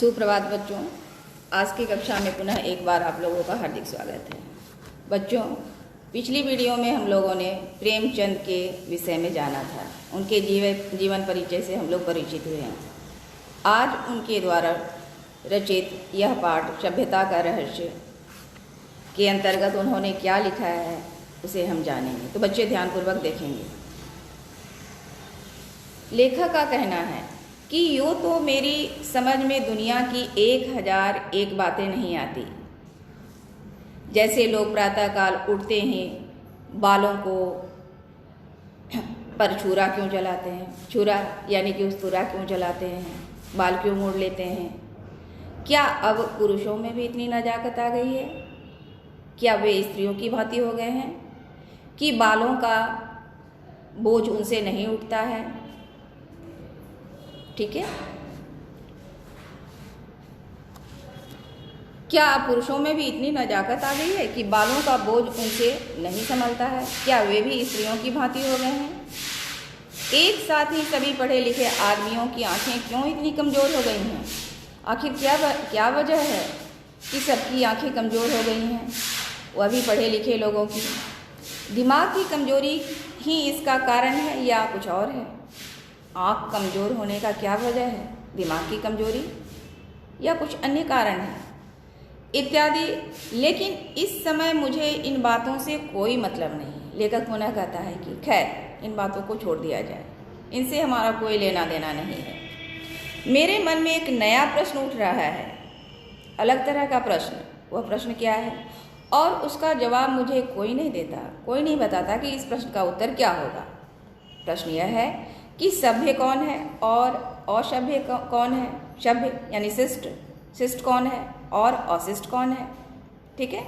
सुप्रभात बच्चों। आज की कक्षा में पुनः एक बार आप लोगों का हार्दिक स्वागत है। बच्चों, पिछली वीडियो में हम लोगों ने प्रेमचंद के विषय में जाना था। उनके जीवन परिचय से हम लोग परिचित हुए हैं। आज उनके द्वारा रचित यह पाठ सभ्यता का रहस्य के अंतर्गत उन्होंने क्या लिखा है उसे हम जानेंगे। तो बच्चे ध्यानपूर्वक देखेंगे। लेखक का कहना है कि यूँ तो मेरी समझ में दुनिया की 1001 बातें नहीं आती। जैसे लोग प्रातःकाल उठते हैं, बालों को पर छुरा क्यों जलाते हैं, छुरा यानी कि उस्तुरा क्यों जलाते हैं, बाल क्यों मोड़ लेते हैं। क्या अब पुरुषों में भी इतनी नजाकत आ गई है? क्या वे स्त्रियों की भांति हो गए हैं कि बालों का बोझ उनसे नहीं उठता है? ठीक है। क्या पुरुषों में भी इतनी नजाकत आ गई है कि बालों का बोझ उनसे नहीं संभलता है? क्या वे भी स्त्रियों की भांति हो गए हैं? एक साथ ही सभी पढ़े लिखे आदमियों की आंखें क्यों इतनी कमज़ोर हो गई हैं? आखिर क्या वजह है कि सबकी आंखें कमज़ोर हो गई हैं? वह भी पढ़े लिखे लोगों की। दिमाग की कमजोरी ही इसका कारण है या कुछ और है? आँख कमज़ोर होने का क्या वजह है? दिमाग की कमजोरी या कुछ अन्य कारण है इत्यादि। लेकिन इस समय मुझे इन बातों से कोई मतलब नहीं। लेखक पुनः कहता है कि खैर इन बातों को छोड़ दिया जाए, इनसे हमारा कोई लेना देना नहीं है। मेरे मन में एक नया प्रश्न उठ रहा है, अलग तरह का प्रश्न। वह प्रश्न क्या है और उसका जवाब मुझे कोई नहीं देता, कोई नहीं बताता कि इस प्रश्न का उत्तर क्या होगा। प्रश्न यह है कि सभ्य कौन है और असभ्य कौन है। सभ्य यानी शिष्ट कौन है और अशिष्ट कौन है। ठीक है।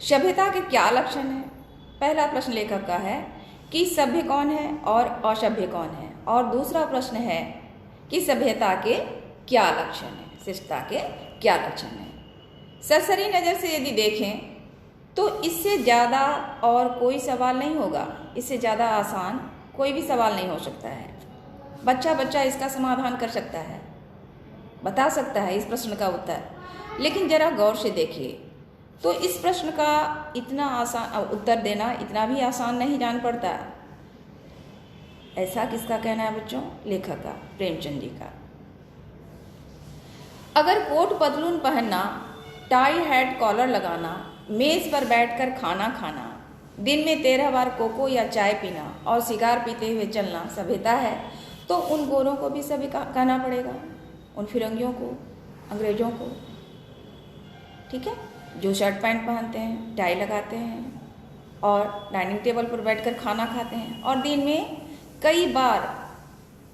सभ्यता के क्या लक्षण है? पहला प्रश्न लेखक का है कि सभ्य कौन है और असभ्य कौन है, और दूसरा प्रश्न है कि सभ्यता के क्या लक्षण है, शिष्टता के क्या लक्षण है। सरसरी नज़र से यदि देखें तो इससे ज़्यादा और कोई सवाल नहीं होगा। इससे ज़्यादा आसान कोई भी सवाल नहीं हो सकता है। बच्चा इसका समाधान कर सकता है, बता सकता है इस प्रश्न का उत्तर। लेकिन जरा गौर से देखिए तो इस प्रश्न का इतना आसान उत्तर देना इतना भी आसान नहीं जान पड़ता। ऐसा किसका कहना है बच्चों? लेखक का, प्रेमचंद जी का। अगर कोट पतलून पहनना, टाई हैट कॉलर लगाना, मेज पर बैठकर खाना खाना, दिन में 13 बार कोको या चाय पीना और सिगार पीते हुए चलना सभ्यता है, तो उन गोरों को भी सभी कहना पड़ेगा, उन फिरंगियों को, अंग्रेजों को। ठीक है, जो शर्ट पैंट पहनते हैं, टाई लगाते हैं और डाइनिंग टेबल पर बैठकर खाना खाते हैं और दिन में कई बार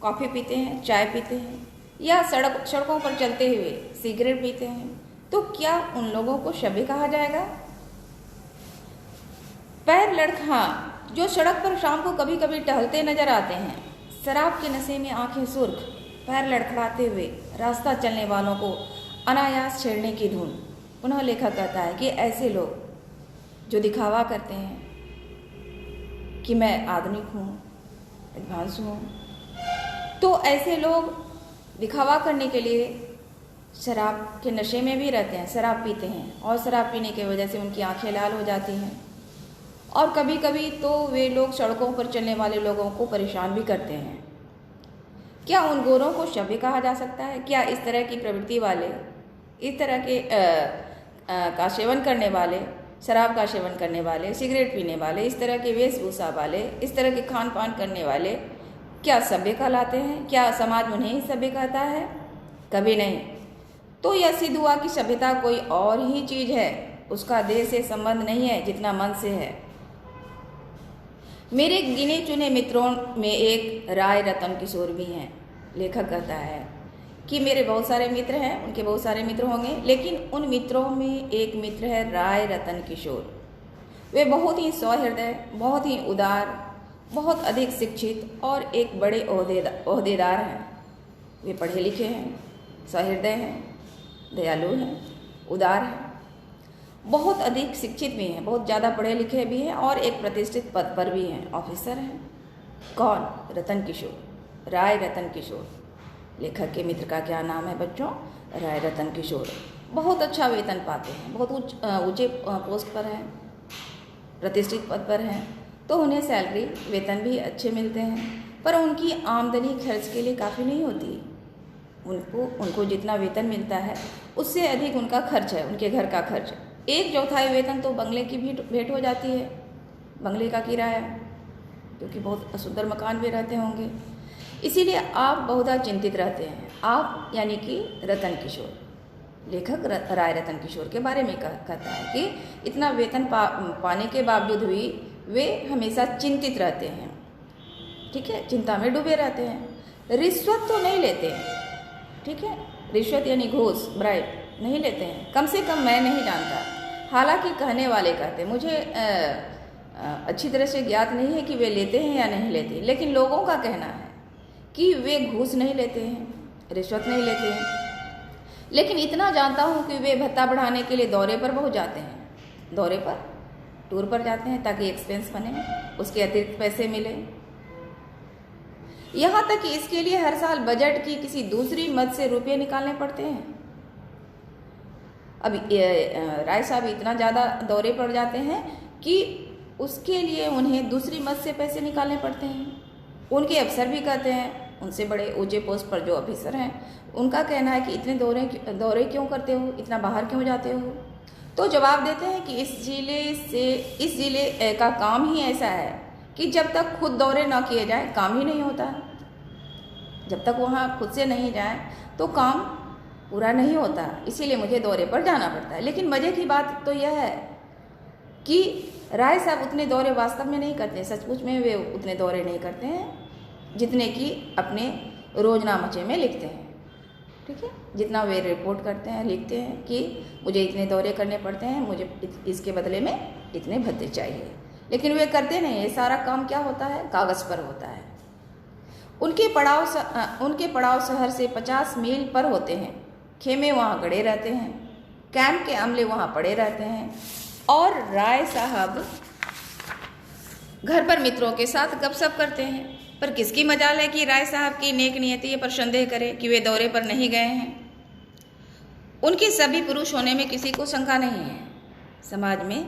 कॉफ़ी पीते हैं, चाय पीते हैं या सड़कों पर चलते हुए सिगरेट पीते हैं, तो क्या उन लोगों को सभ्य कहा जाएगा? पैर लड़खा जो सड़क पर शाम को कभी कभी टहलते नजर आते हैं, शराब के नशे में आंखें सुर्ख, पैर लड़खड़ाते हुए रास्ता चलने वालों को अनायास छेड़ने की धुन। पुनः लेखक कहता है कि ऐसे लोग जो दिखावा करते हैं कि मैं आधुनिक हूँ, एडवांस हूँ, तो ऐसे लोग दिखावा करने के लिए शराब के नशे में भी रहते हैं, शराब पीते हैं और शराब पीने की वजह से उनकी आंखें लाल हो जाती हैं। और कभी कभी तो वे लोग सड़कों पर चलने वाले लोगों को परेशान भी करते हैं। क्या उन गोरों को सभ्य कहा जा सकता है? क्या इस तरह की प्रवृत्ति वाले, इस तरह के का सेवन करने वाले, शराब का सेवन करने वाले, सिगरेट पीने वाले, इस तरह के वेशभूषा वाले, इस तरह के खान पान करने वाले क्या सभ्य कहलाते हैं? क्या समाज उन्हें ही सभ्य कहता है? कभी नहीं। तो यह सिद्ध हुआ कि सभ्यता कोई और ही चीज़ है, उसका देह से संबंध नहीं है जितना मन से है। मेरे गिने चुने मित्रों में एक राय रतन किशोर भी हैं। लेखक कहता है कि मेरे बहुत सारे मित्र हैं, उनके बहुत सारे मित्र होंगे, लेकिन उन मित्रों में एक मित्र है राय रतन किशोर। वे बहुत ही सौहृदय, बहुत ही उदार, बहुत अधिक शिक्षित और एक बड़े ओहदेदार हैं। वे पढ़े लिखे हैं, सहृदय हैं, दयालु हैं, उदार हैं, बहुत अधिक शिक्षित भी हैं, बहुत ज़्यादा पढ़े लिखे भी हैं और एक प्रतिष्ठित पद पर भी हैं, ऑफिसर हैं। कौन? रतन किशोर, राय रतन किशोर। लेखक के मित्र का क्या नाम है बच्चों? राय रतन किशोर। बहुत अच्छा वेतन पाते हैं, बहुत ऊंचे पोस्ट पर हैं, प्रतिष्ठित पद पर हैं, तो उन्हें सैलरी वेतन भी अच्छे मिलते हैं, पर उनकी आमदनी खर्च के लिए काफ़ी नहीं होती। उनको जितना वेतन मिलता है उससे अधिक उनका खर्च है, उनके घर का खर्च। 1/4 वेतन तो बंगले की भी भेंट हो जाती है, बंगले का किराया, क्योंकि बहुत सुंदर मकान में रहते होंगे। इसीलिए आप बहुधा चिंतित रहते हैं। आप यानी कि रतन किशोर, लेखक राय रतन किशोर के बारे में कहता है कि इतना वेतन पाने के बावजूद भी वे हमेशा चिंतित रहते हैं, ठीक है, चिंता में डूबे रहते हैं। रिश्वत तो नहीं लेते हैं, ठीक है, रिश्वत यानी घूस, ब्राइब नहीं लेते हैं, कम से कम मैं नहीं जानता। हालांकि कहने वाले कहते, मुझे अच्छी तरह से ज्ञात नहीं है कि वे लेते हैं या नहीं लेते, लेकिन लोगों का कहना है कि वे घूस नहीं लेते हैं, रिश्वत नहीं लेते हैं। लेकिन इतना जानता हूँ कि वे भत्ता बढ़ाने के लिए दौरे पर बहुत जाते हैं, दौरे पर, टूर पर जाते हैं ताकि एक्सपेंस बने, उसके अतिरिक्त पैसे मिले। यहाँ तक कि इसके लिए हर साल बजट की किसी दूसरी मद से रुपये निकालने पड़ते हैं। अब राय साहब इतना ज़्यादा दौरे पर जाते हैं कि उसके लिए उन्हें दूसरी मद से पैसे निकालने पड़ते हैं। उनके अफसर भी कहते हैं, उनसे बड़े ऊंचे पोस्ट पर जो ऑफिसर हैं, उनका कहना है कि इतने दौरे क्यों करते हो, इतना बाहर क्यों जाते हो? तो जवाब देते हैं कि इस जिले का काम ही ऐसा है कि जब तक खुद दौरे ना किए जाए काम ही नहीं होता। जब तक वहाँ खुद से नहीं जाए तो काम पूरा नहीं होता, इसीलिए मुझे दौरे पर जाना पड़ता है। लेकिन मज़े की बात तो यह है कि राय साहब उतने दौरे वास्तव में नहीं करते, सचमुच में वे उतने दौरे नहीं करते हैं जितने कि अपने रोजनामचे में लिखते हैं, ठीक है, जितना वे रिपोर्ट करते हैं, लिखते हैं कि मुझे इतने दौरे करने पड़ते हैं, मुझे इसके बदले में इतने भत्ते चाहिए। लेकिन वे करते नहीं, ये सारा काम क्या होता है, कागज़ पर होता है। उनके पड़ाव शहर से 50 मील पर होते हैं। खेमे वहाँ गड़े रहते हैं, कैंप के अमले वहाँ पड़े रहते हैं, और राय साहब घर पर मित्रों के साथ गपशप करते हैं। पर किसकी मजाल है कि राय साहब की नेक नियति पर संदेह करे कि वे दौरे पर नहीं गए हैं। उनके सभी पुरुष होने में किसी को शंका नहीं है। समाज में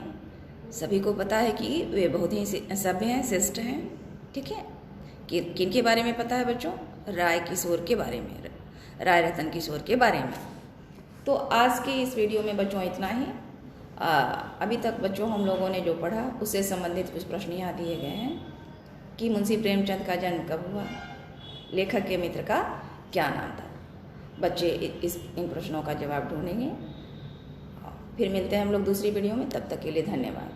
सभी को पता है कि वे बहुत ही सभ्य हैं, श्रेष्ठ हैं, ठीक है। किन के बारे में पता है बच्चों? राय किशोर के बारे में, राय रतन किशोर के बारे में। तो आज के इस वीडियो में बच्चों इतना ही। अभी तक बच्चों हम लोगों ने जो पढ़ा उससे संबंधित कुछ प्रश्न यहाँ दिए गए हैं कि मुंशी प्रेमचंद का जन्म कब हुआ, लेखक के मित्र का क्या नाम था। बच्चे इन प्रश्नों का जवाब ढूंढेंगे। फिर मिलते हैं हम लोग दूसरी वीडियो में, तब तक के लिए धन्यवाद।